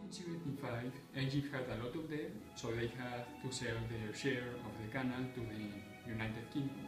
In 1975, Egypt had a lot of debt, so they had to sell their share of the canal to the United Kingdom.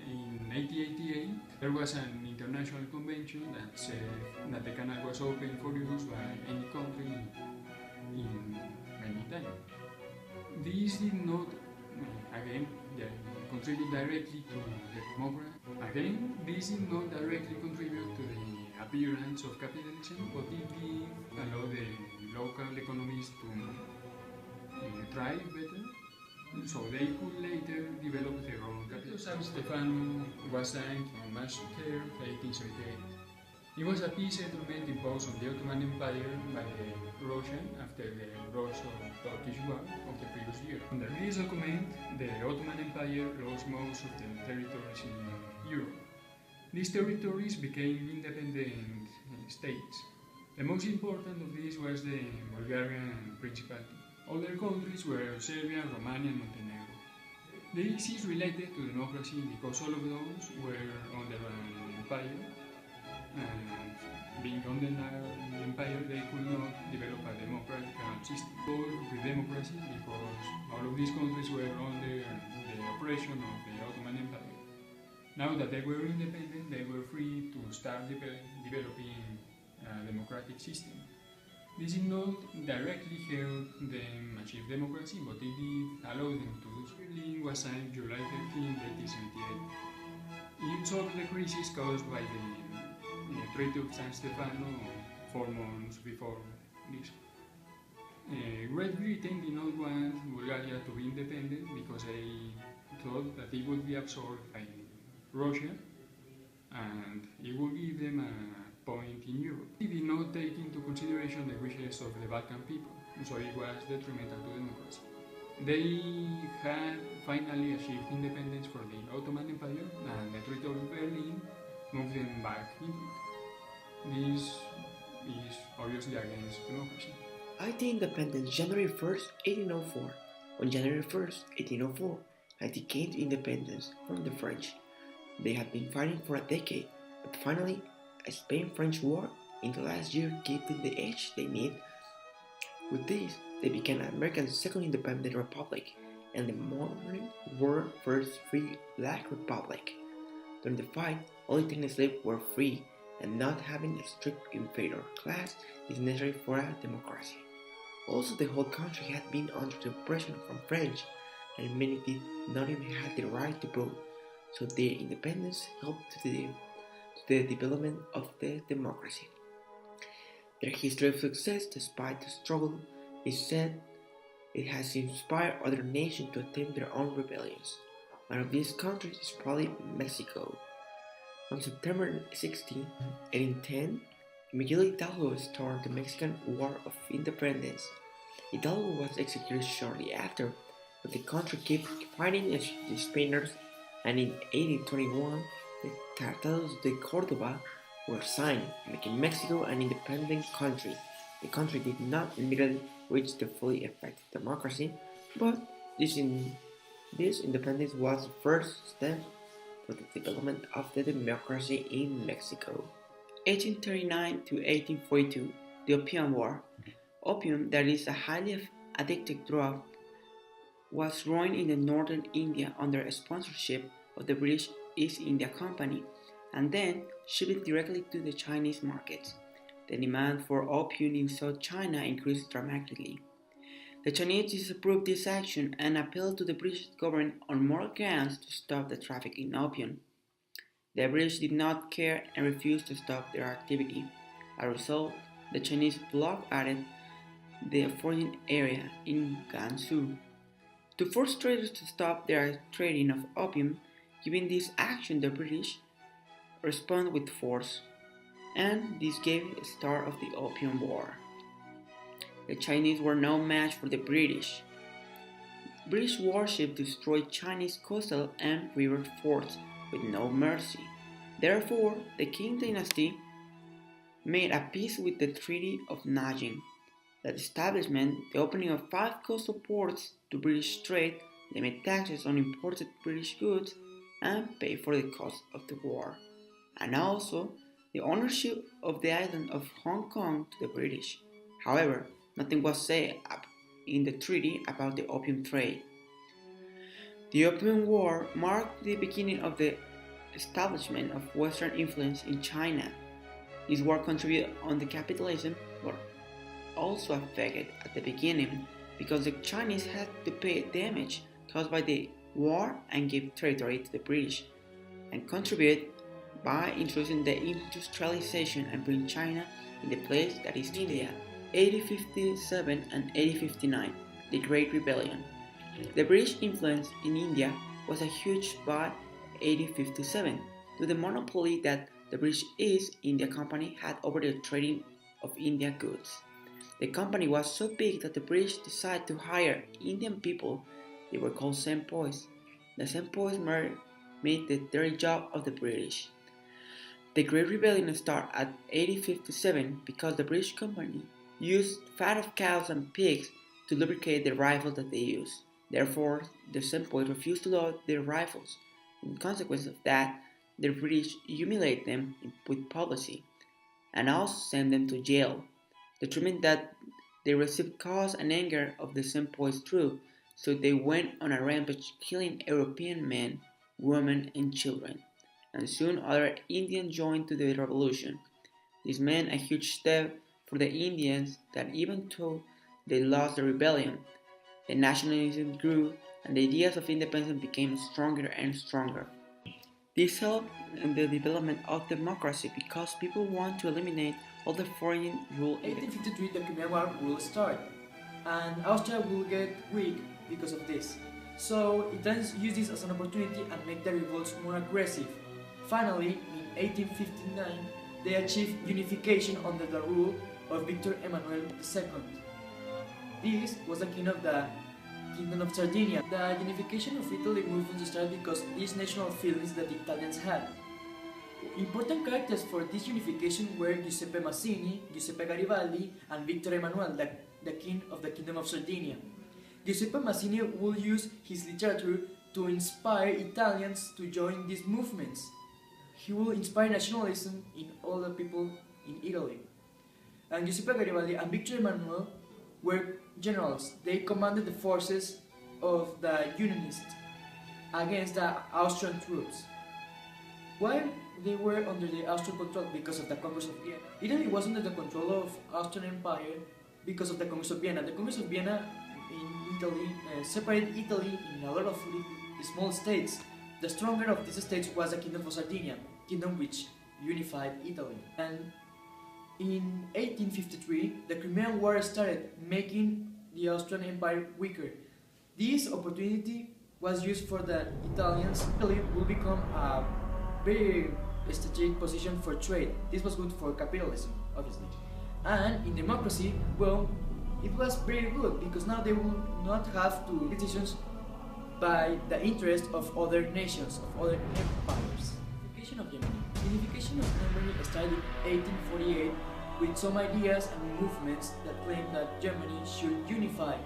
In 1888, there was an international convention that said that the canal was open for use by any country in any time. This did not, again, contribute directly to the democracy. Again, this did not directly contribute to the appearance of capitalism, but it did allow the local economies to thrive better, so they could later develop their own capitalism. San Stefano was signed on March 3, 1878. It was a peace settlement imposed on the Ottoman Empire by Russia after the Russo-Turkish War of the previous year. Under this document, the Ottoman Empire lost most of the territories in Europe. These territories became independent states. The most important of these was the Bulgarian Principality. Other countries were Serbia, Romania, and Montenegro. This is related to democracy because all of those were under an empire, and being under an empire, they could not develop a democratic system. With democracy, because all of these countries were under the oppression of the Ottoman Empire. Now that they were independent, they were free to start developing a democratic system. This did not directly help them achieve democracy, but it did allow them to do so. Berlin was signed July 13, 1878. It solved the crisis caused by the Treaty of San Stefano 4 months before this. Great Britain did not want Bulgaria to be independent because they thought that it would be absorbed by Russia and it would give them a point in Europe. It did not take into consideration the wishes of the Balkan people, so it was detrimental to democracy. They had finally achieved independence from the Ottoman Empire, and the Treaty of Berlin moved them back into it. This is obviously against democracy. I attained independence January 1st, 1804. On January 1st, 1804, Haiti gained independence from the French. They had been fighting for a decade, but finally, a Spain-French war in the last year gave them the edge they need. With this, they became America's second independent republic and the modern world's first free black republic. During the fight, only ethnic slaves were free, and not having a strict inferior class is necessary for a democracy. Also, the whole country had been under the oppression from French, and many did not even have the right to vote, so their independence helped to the development of the democracy. Their history of success, despite the struggle, is said it has inspired other nations to attempt their own rebellions. One of these countries is probably Mexico. On September 16, 1810, Miguel Hidalgo started the Mexican War of Independence. Hidalgo was executed shortly after, but the country kept fighting the Spaniards, and in 1821, the Tratados de Córdoba were signed, making Mexico an independent country. The country did not immediately reach the fully effective democracy, but this This independence was the first step for the development of the democracy in Mexico. 1839 to 1842, the Opium War. Opium, that is a highly addictive drug, was growing in the northern India under a sponsorship of the British East India Company and then shipped directly to the Chinese markets. The demand for opium in South China increased dramatically. The Chinese disapproved this action and appealed to the British government on moral grounds to stop the traffic in opium. The British did not care and refused to stop their activity. As a result, the Chinese blockaded the foreign area in Gansu. To force traders to stop their trading of opium, given this action the British responded with force, and this gave the start of the Opium War. The Chinese were no match for the British. British warships destroyed Chinese coastal and river forts with no mercy. Therefore, the Qing dynasty made a peace with the Treaty of Nanjing. That establishment, the opening of 5 coastal ports to British trade, limit taxes on imported British goods, and pay for the cost of the war, and also the ownership of the island of Hong Kong to the British. However, nothing was said in the treaty about the opium trade. The Opium War marked the beginning of the establishment of Western influence in China. This war contributed on the capitalism, but also affected at the beginning because the Chinese had to pay damage caused by the war and give territory to the British, and contribute by introducing the industrialization and bring China in the place that is India. 1857 and 1859, the Great Rebellion. The British influence in India was huge by 1857 to the monopoly that the British East India Company had over the trading of India goods. The company was so big that the British decided to hire Indian people. They were called sepoys. The sepoys made the dirty job of the British. The Great Rebellion started at 1857 because the British company used fat of cows and pigs to lubricate the rifles that they used. Therefore, the sepoys refused to load their rifles. In consequence of that, the British humiliated them with policy and also sent them to jail. The treatment that they received caused an anger of the sepoys' troops, so they went on a rampage killing European men, women, and children. And soon other Indians joined to the revolution. This meant a huge step for the Indians that even though they lost the rebellion, the nationalism grew and the ideas of independence became stronger and stronger. This helped in the development of democracy because people want to eliminate all the foreign rule. In 1853, the Crimean War will start, and Austria will get weak because of this. So Italians use this as an opportunity and make the revolts more aggressive. Finally, in 1859, they achieved unification under the rule of Victor Emmanuel II. This was the king of the Kingdom of Sardinia. The unification of Italy movement started because these national feelings that the Italians had. Important characters for this unification were Giuseppe Mazzini, Giuseppe Garibaldi, and Victor Emmanuel, the king of the Kingdom of Sardinia. Giuseppe Mazzini will use his literature to inspire Italians to join these movements. He will inspire nationalism in all the people in Italy. And Giuseppe Garibaldi and Victor Emmanuel were generals. They commanded the forces of the Unionists against the Austrian troops. Why they were under the Austrian control? Because of the Congress of Vienna. Italy was under the control of Austrian Empire because of the Congress of Vienna. The Congress of Vienna in Italy separated Italy in a lot of small states. The stronger of these states was the Kingdom of Sardinia, kingdom which unified Italy. And in 1853, the Crimean War started, making the Austrian Empire weaker. This opportunity was used for the Italians. Italy will become a very strategic position for trade. This was good for capitalism, obviously. And in democracy, well, it was very good because now they will not have to make decisions by the interest of other nations, of other empires. Unification of Germany. Unification of Germany started in 1848 with some ideas and movements that claimed that Germany should unify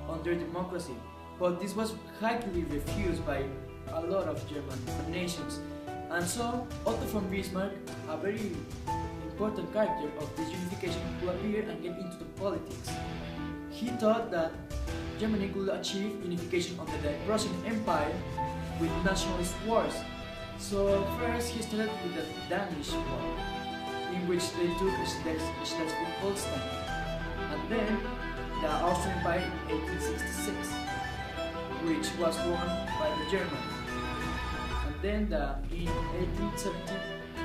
under democracy. but this was highly refused by a lot of German nations. And so Otto von Bismarck, a very important character of this unification, will appear and get into the politics. He thought that Germany could achieve unification under the Prussian Empire with nationalist wars. So first he started with the Danish War, in which they took Schleswig-Holstein, and then the Austrian Empire in 1866, which was won by the Germans. And then in 1870,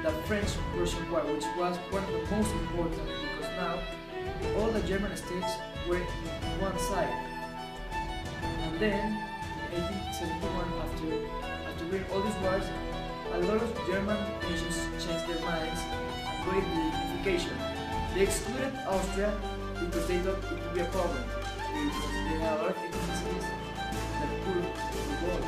the French-Prussian War, which was one of the most important because now all the German states were on one side. And then in 1871, after winning all these wars, a lot of German nations changed their minds and going to unification. They excluded Austria because they thought it would be a problem, because they had a lot of ethnicities that could revolt.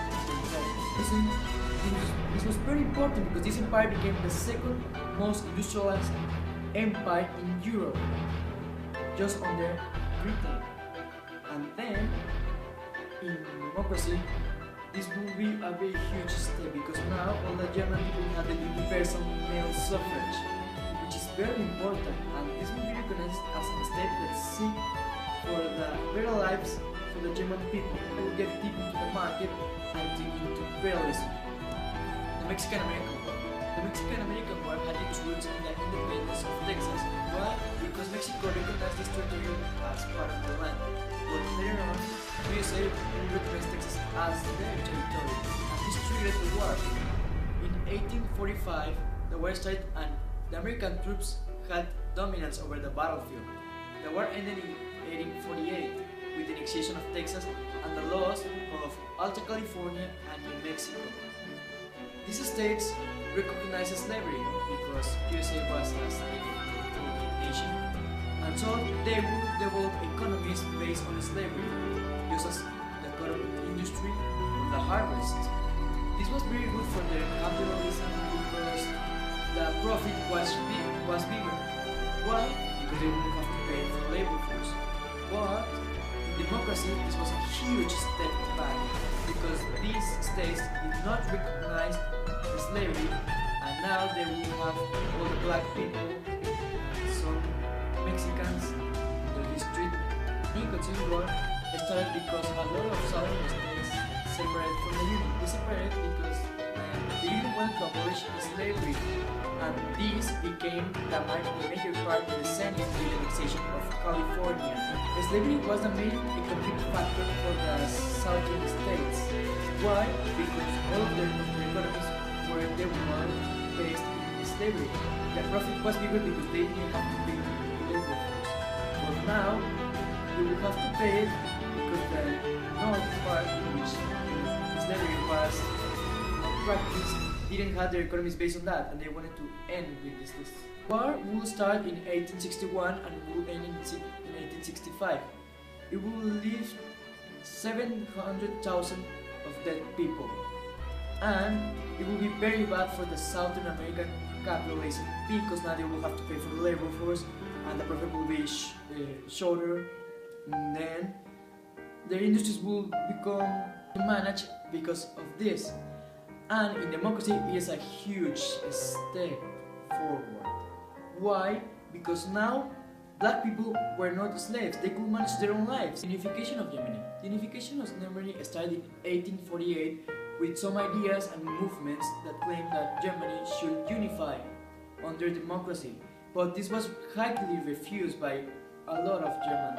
This was very important because this empire became the second most industrialized empire in Europe, just under Britain. And then, in democracy, this will be a very huge step because now all the German people have the universal male suffrage, which is very important, and this will be recognized as a step that seeks for the better lives for the German people who will get deep into the market and deep into imperialism. The Mexican-American War. The Mexican-American War had its roots in the independence of Texas. Why? Because Mexico recognized this territory as part of the land. But later on, USA recognized Texas as their territory, and this triggered the war. In 1845, the war started and the American troops had dominance over the battlefield. The war ended in 1848 with the annexation of Texas and the loss of Alta California and New Mexico. These states recognized slavery because USA was a slave nation, and so they would develop economies based on slavery, just as the cotton industry or the harvest. This was very good for their capitalism because the profit was bigger. Why? Because they wouldn't have to pay for labor force. But in democracy, this was a huge step back because these states did not recognize slavery, and now they will have all the black people, some Mexicans, the street. The Civil War started because a lot of southern states separated from the Union. They separated because the Union wanted to abolish slavery, and this became the major part in the Senate in the annexation of California. Slavery was the main economic factor for the southern states. Why? Because all of their economies they were based in slavery. The profit was bigger because they didn't have to pay labor force. But now, they will have to pay it because the north part in which slavery was practiced didn't have their economies based on that, and they wanted to end with this. War will start in 1861 and will end in 1865. It will leave 700,000 of dead people. And it will be very bad for the Southern American capitalism because now they will have to pay for the labor force and the profit will be shorter, and then their industries will become managed because of this. And in democracy, it is a huge step forward. Why? Because now black people were not slaves, they could manage their own lives. Unification of Germany. The unification of Germany started in 1848 with some ideas and movements that claimed that Germany should unify under democracy. But this was highly refused by a lot of German